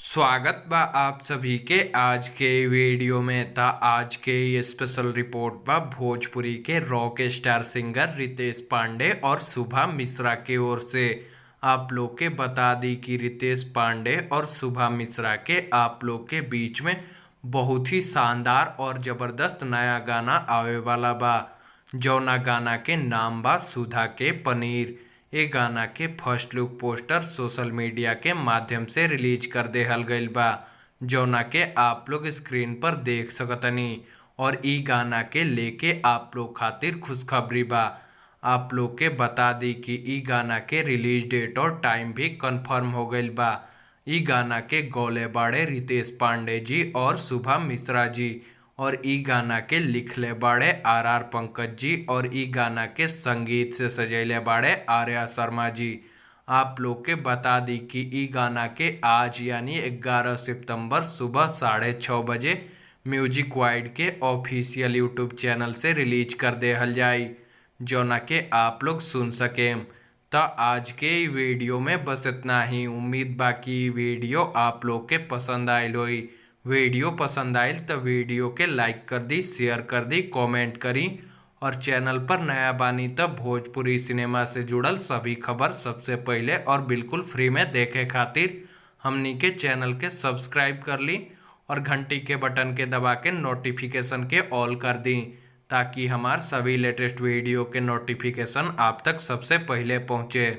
स्वागत बा आप सभी के आज के वीडियो में। आज के ये स्पेशल रिपोर्ट बा भोजपुरी के rock star singer Ritesh Pandey और शुभा मिश्रा की ओर से। आप लोग के बता दी कि रितेश पांडे और शुभा मिश्रा के आप लोग के बीच में बहुत ही शानदार और ज़बरदस्त नया गाना आवे वाला बा, जौना गाना के नाम बा सुधा के पनीर। ए गाना के first look poster social media के माध्यम से रिलीज कर देहल गईल बा, जौना के आप लोग स्क्रीन पर देख सकतनी। और ई गाना के लेके आप लोग खातिर खुशखबरी बा। आप लोग के बता दी कि ई गाना के रिलीज डेट और टाइम भी कंफर्म हो गईल बा। ई गाना के गौले बाड़े रितेश पांडे जी और शुभा मिश्रा जी, और ई गाना के लिखले बाड़े आर पंकज जी, और ई गाना के संगीत से सजैले बाड़े आर्या शर्मा जी। आप लोग के बता दी कि ई गाना के आज यानी 11 सितंबर सुबह 6:30 बजे म्यूजिक वाइड के ऑफिशियल यूट्यूब चैनल से रिलीज कर देहल जाई, जौना के आप लोग सुन सकें। तो आज के वीडियो में बस इतना ही। उम्मीद बाकी वीडियो आप लोग के पसंद आयल होई। वीडियो पसंद आयल तो वीडियो के लाइक कर दी, शेयर कर दी, कमेंट करी, और चैनल पर नया बानी तो भोजपुरी सिनेमा से जुड़ल सभी खबर सबसे पहले और बिल्कुल फ्री में देखे खातिर हमनी के चैनल के सब्सक्राइब कर ली और घंटी के बटन के दबा के नोटिफिकेशन के ऑल कर दी, ताकि हमार सभी लेटेस्ट वीडियो के नोटिफिकेशन आप तक सबसे पहले पहुँचे।